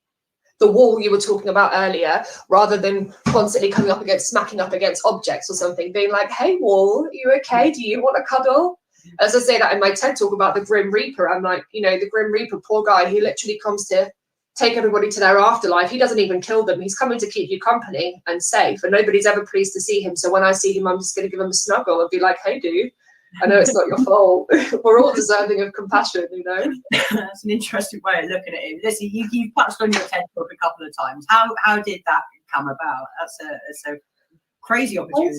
the wall you were talking about earlier, rather than constantly smacking up against objects or something, being like, hey wall, are you okay? Do you want a cuddle? As I say that in my TED talk about the Grim Reaper, I'm like, you know, the Grim Reaper, poor guy, he literally comes to take everybody to their afterlife. He doesn't even kill them. He's coming to keep you company and safe, and nobody's ever pleased to see him. So when I see him, I'm just going to give him a snuggle and be like, hey dude, I know it's not your fault. We're all deserving of compassion, you know. That's an interesting way of looking at it. Listen, you've touched on your TED talk a couple of times. How did that come about? That's a crazy opportunity.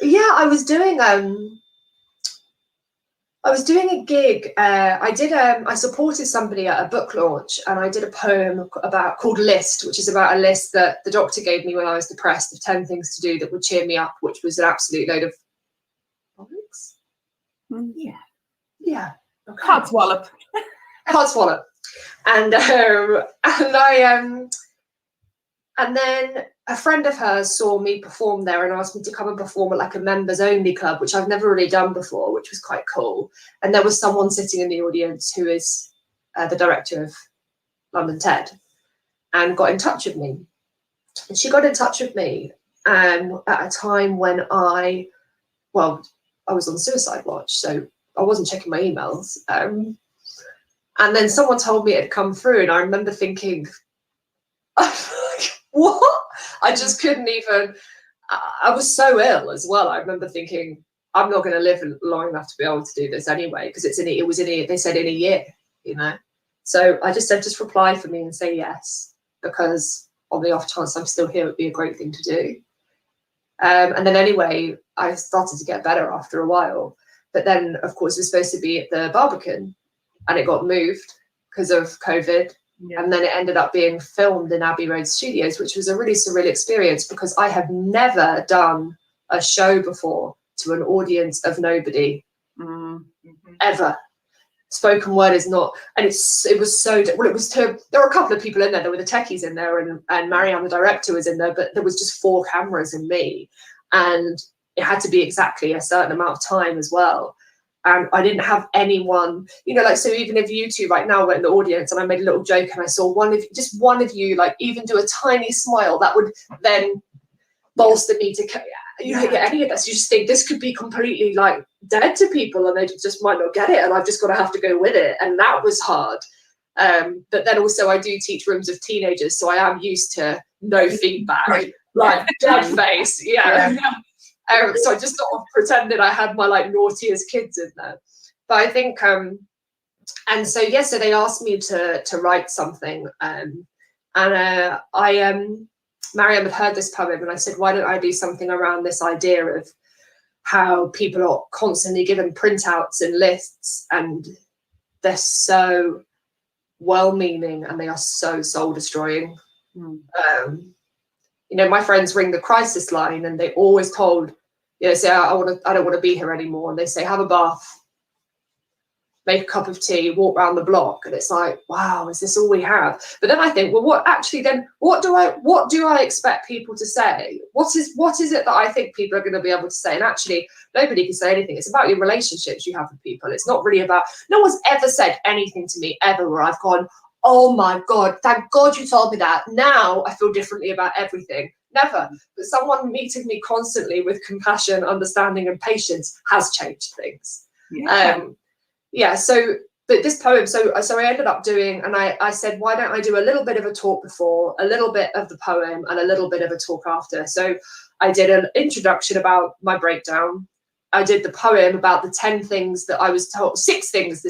Yeah, I was doing a gig. I supported somebody at a book launch, and I did a poem called List, which is about a list that the doctor gave me when I was depressed of 10 things to do that would cheer me up, which was an absolute load of bollocks. Yeah. Okay. Codswallop. Codswallop. And then a friend of hers saw me perform there and asked me to come and perform at like a members only club, which I've never really done before, which was quite cool. And there was someone sitting in the audience who is the director of London TED, and got in touch with me. And she got in touch with me at a time when I was on suicide watch, so I wasn't checking my emails. And then someone told me it had come through, and I remember thinking, what? I just couldn't even. I was so ill as well. I remember thinking, I'm not going to live long enough to be able to do this anyway, because they said in a year, you know. So I just said, just reply for me and say yes, because on the off chance I'm still here, it would be a great thing to do. And then anyway, I started to get better after a while. But then, of course, it was supposed to be at the Barbican, and it got moved because of COVID. Yeah. And then it ended up being filmed in Abbey Road Studios, which was a really surreal experience, because I have never done a show before to an audience of nobody, ever. Spoken word is not, and it was so, well, it was there were a couple of people in there were the techies in there, and Marianne, the director, was in there, but there was just 4 cameras and me, and it had to be exactly a certain amount of time as well. And I didn't have anyone, you know, like, so even if you two right now were in the audience and I made a little joke and I saw one of you, like, even do a tiny smile, that would then bolster me to, you don't get any of this. You just think this could be completely like dead to people and they just might not get it, and I've just got to have to go with it. And that was hard. But then also I do teach rooms of teenagers, so I am used to no feedback, like dead face. Yeah. So I just sort of pretended I had my like naughtiest kids in there. But I think, and so so they asked me to write something, and Mariam had heard this poem, and I said, why don't I do something around this idea of how people are constantly given printouts and lists, and they're so well-meaning and they are so soul-destroying. You know, my friends ring the crisis line and they always told, you know, say, I don't want to be here anymore. And they say, have a bath, make a cup of tea, walk around the block. And it's like, wow, is this all we have? But then I think, well, what do I expect people to say? What is it that I think people are going to be able to say? And actually, nobody can say anything. It's about your relationships you have with people. It's not really about, no one's ever said anything to me ever where I've gone, oh my God, thank God you told me that. Now I feel differently about everything. Never. But someone meeting me constantly with compassion, understanding, and patience has changed things. But this poem, so I ended up doing, and I said, why don't I do a little bit of a talk before, a little bit of the poem, and a little bit of a talk after. So I did an introduction about my breakdown. I did the poem about the 10 things that I was told, 6 things.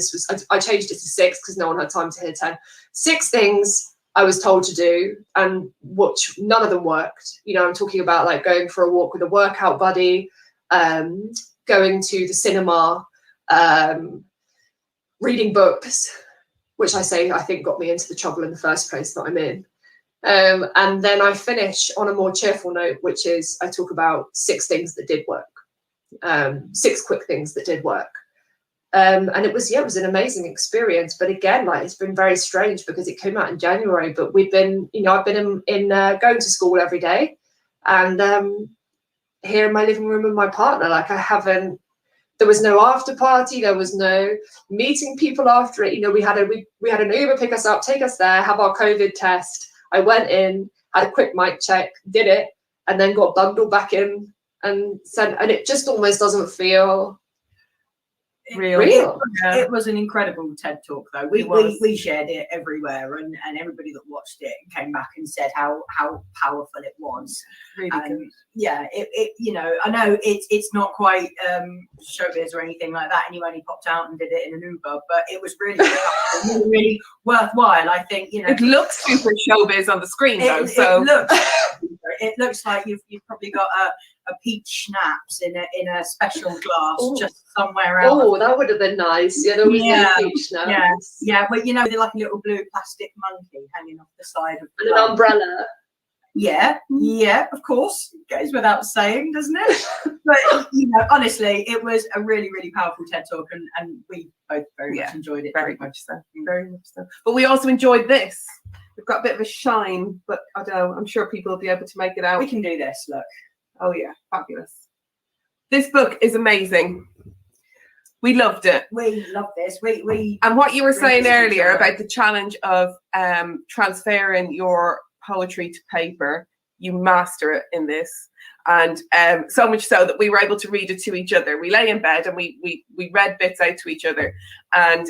I changed it to 6 because no one had time to hear 10. 6 things I was told to do, and which none of them worked. You know, I'm talking about like going for a walk with a workout buddy, going to the cinema, reading books, which I think got me into the trouble in the first place that I'm in. And then I finish on a more cheerful note, which is I talk about 6 things that did work, 6 quick things that did work. And it was an amazing experience. But again, like, it's been very strange because it came out in January, but we've been, you know, I've been in going to school every day, and here in my living room with my partner, like there was no after party, there was no meeting people after it. You know, we had an Uber pick us up, take us there, have our COVID test, I went in, had a quick mic check, did it, and then got bundled back in and sent. And it just almost doesn't feel real. It was an incredible TED talk, though. We shared it everywhere, and everybody that watched it came back and said how powerful it was. Really good. Yeah, it you know, I know it's not quite showbiz or anything like that, and you only popped out and did it in an Uber, but it was really really worthwhile. I think, you know, it looks super showbiz on the screen though. So it looks like you've probably got a peach schnapps in a special glass just somewhere else. Oh, that would have been nice. Yeah, there was no peach schnapps. Yeah, but you know, they're like a little blue plastic monkey hanging off the side of and an umbrella. Yeah, of course. It goes without saying, doesn't it? But, you know, honestly, it was a really, really powerful TED talk, and we both very much enjoyed it. Very much so. Very much so. But we also enjoyed this. We've got a bit of a shine, but I don't know, I'm sure people will be able to make it out. We can do this, look. Oh yeah, fabulous. This book is amazing. We loved it. We love this. We and what you were saying earlier about the challenge of transferring your poetry to paper, you master it in this. And so much so that we were able to read it to each other. We lay in bed and we read bits out to each other, and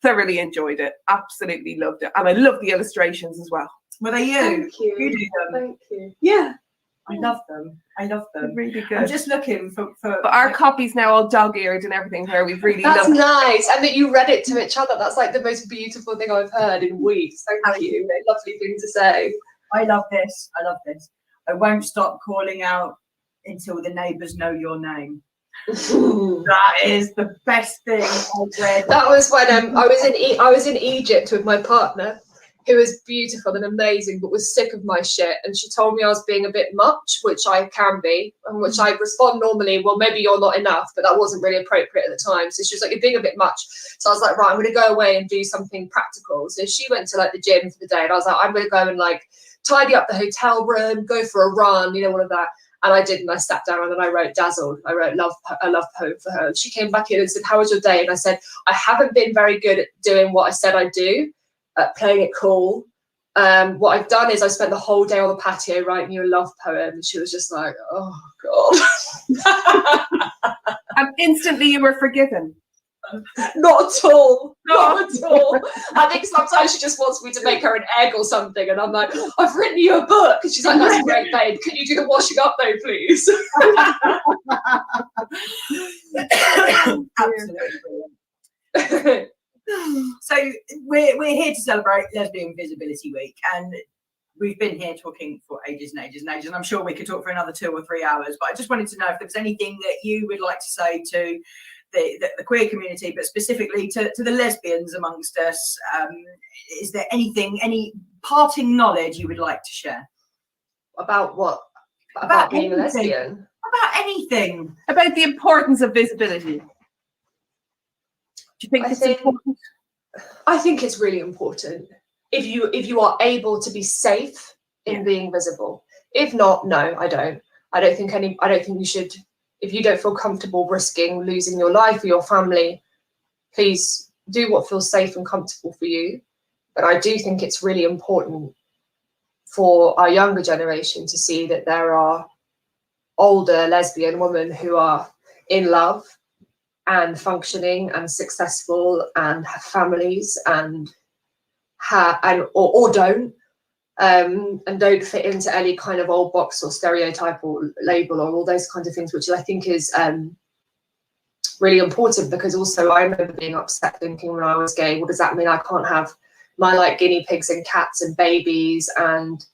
thoroughly enjoyed it. Absolutely loved it. And I love the illustrations as well. Were they you? Thank you. You do them. Thank you. Yeah. I love them. They're really good. I'm just looking for but our copy's now all dog-eared and everything, where we've really That's loved nice. And that you read it to each other. That's like the most beautiful thing I've heard in weeks. Thank you. A lovely thing to say. I love this. I won't stop calling out until the neighbours know your name. That is the best thing I've read. That was when I was in Egypt with my partner, who was beautiful and amazing, but was sick of my shit. And she told me I was being a bit much, which I can be, and which I respond normally, well, maybe you're not enough, but that wasn't really appropriate at the time. So she was like, you're being a bit much. So I was like, right, I'm going to go away and do something practical. So she went to like the gym for the day, and I was like, I'm going to go and like tidy up the hotel room, go for a run, you know, all of that. And I did, and I sat down and then I wrote Dazzled. I wrote a love poem for her. And she came back in and said, how was your day? And I said, I haven't been very good at doing what I said I'd do. Playing it cool. What I've done is I spent the whole day on the patio writing you a love poem, and she was just like, oh god. And instantly you were forgiven. Not at all. Not at all. I think sometimes she just wants me to make her an egg or something, and I'm like, I've written you a book, and she's like, that's great, babe, can you do the washing up though, please? Absolutely brilliant. So we're here to celebrate Lesbian Visibility Week, and we've been here talking for ages and ages and ages, and I'm sure we could talk for another 2 or 3 hours, but I just wanted to know if there was anything that you would like to say to the queer community, but specifically to the lesbians amongst us. Is there any parting knowledge you would like to share? About what? About being a lesbian? About anything. About the importance of visibility. Do you think it's important? I think it's really important. If you are able to be safe in being visible. If not, no, I don't. I don't think you should. If you don't feel comfortable risking losing your life or your family, please do what feels safe and comfortable for you. But I do think it's really important for our younger generation to see that there are older lesbian women who are in love and functioning and successful and have families and don't fit into any kind of old box or stereotype or label or all those kinds of things, which I think is really important. Because also I remember being upset thinking when I was gay, well, does that mean I can't have my like guinea pigs and cats and babies, and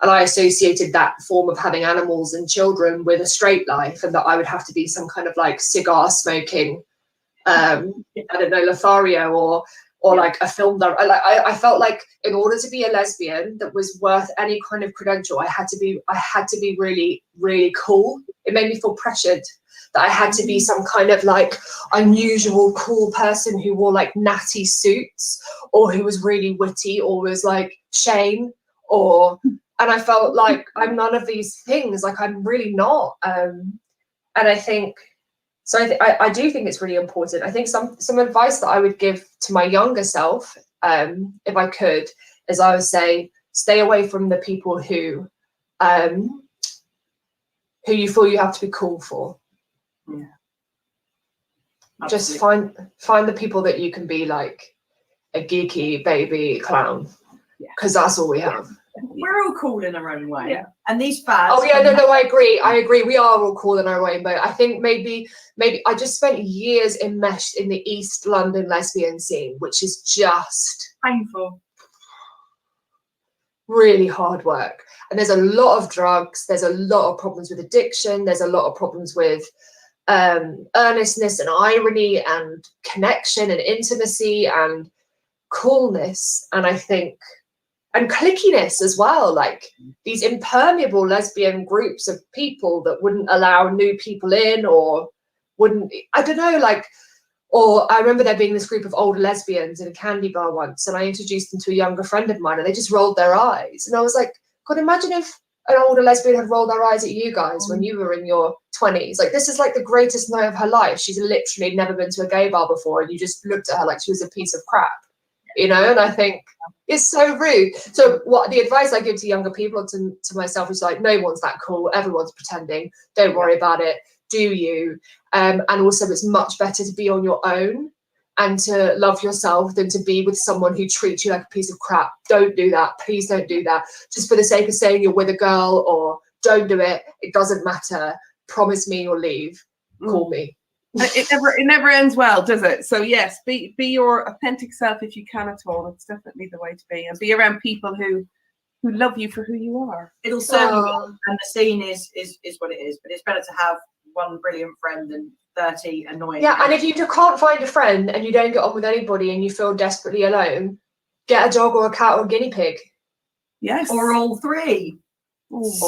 I associated that form of having animals and children with a straight life, and that I would have to be some kind of like cigar smoking, I don't know, Lothario or like a film director. I felt like in order to be a lesbian that was worth any kind of credential, I had to be really, really cool. It made me feel pressured that I had to be some kind of like unusual, cool person who wore like natty suits, or who was really witty, or was like Shane, and I felt like I'm none of these things. Like I'm really not. And I think, so I do think it's really important. I think some advice that I would give to my younger self, if I could, is I would say, stay away from the people who you feel you have to be cool for. Yeah. Just Absolutely. find the people that you can be like a geeky baby clown, because that's all we have. We're all cool in our own way. Yeah. And these fads. Oh yeah, no, I agree. We are all cool in our way, but I think maybe I just spent years enmeshed in the East London lesbian scene, which is just painful. Really hard work. And there's a lot of drugs, there's a lot of problems with addiction, there's a lot of problems with earnestness and irony and connection and intimacy and coolness, and I think and clickiness as well, like these impermeable lesbian groups of people that wouldn't allow new people in, or wouldn't, I don't know, like, or I remember there being this group of older lesbians in a candy bar once, and I introduced them to a younger friend of mine, and they just rolled their eyes, and I was like, God, imagine if an older lesbian had rolled their eyes at you guys when you were in your 20s. Like, this is like the greatest night of her life. She's literally never been to a gay bar before, and you just looked at her like she was a piece of crap, you know? And I think it's so rude. So what the advice I give to younger people, to myself, is like, no one's that cool. Everyone's pretending. Don't worry about it. Do you? And also, it's much better to be on your own and to love yourself than to be with someone who treats you like a piece of crap. Don't do that. Please don't do that. Just for the sake of saying you're with a girl, or don't do it. It doesn't matter. Promise me you'll leave. Call me. It never ends well, does it? So yes, be your authentic self if you can at all. It's definitely the way to be, and be around people who love you for who you are. It'll serve you well, and the scene is what it is. But it's better to have one brilliant friend than 30 annoying. Yeah, and if you can't find a friend and you don't get on with anybody and you feel desperately alone, get a dog or a cat or a guinea pig. Yes, or all three.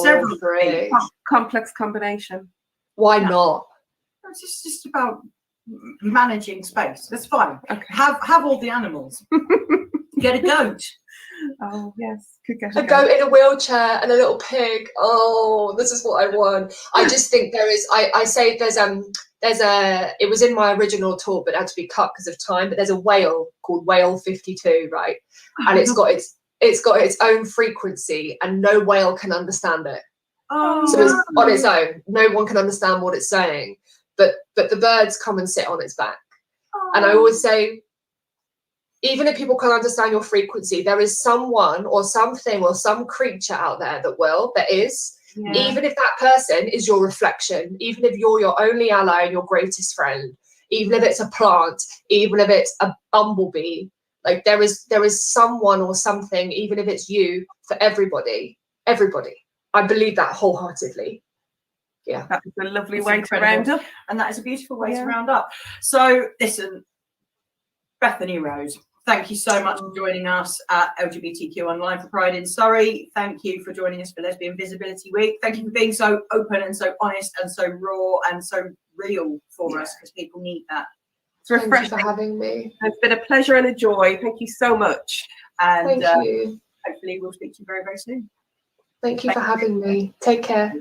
Several three. Complex combination. Why not? It's just about managing space. That's fine. Okay. Have all the animals. Get a goat. Oh yes, could get a goat in a wheelchair and a little pig. Oh, this is what I want. I just think there is. I say there's a. It was in my original talk, but it had to be cut because of time. But there's a whale called Whale 52, right? And it's got its own frequency, and no whale can understand it. Oh, so it's on its own. No one can understand what it's saying. But the birds come and sit on its back. Oh. And I always say, even if people can't understand your frequency, there is someone or something or some creature out there that is. Yeah. Even if that person is your reflection, even if you're your only ally and your greatest friend, even if it's a plant, even if it's a bumblebee, like there is someone or something, even if it's you, for everybody. I believe that wholeheartedly. Yeah, that is a lovely way to round up, and that is a beautiful way to round up. So listen, Bethany Rose, thank you so much for joining us at LGBTQ Online for Pride in Surrey. Thank you for joining us for Lesbian Visibility Week. Thank you for being so open and so honest and so raw and so real for us, because people need that. It's refreshing. Thank you for having me. It's been a pleasure and a joy. Thank you so much. And thank you. Hopefully we'll speak to you very, very soon. Thank you for having me. Take care.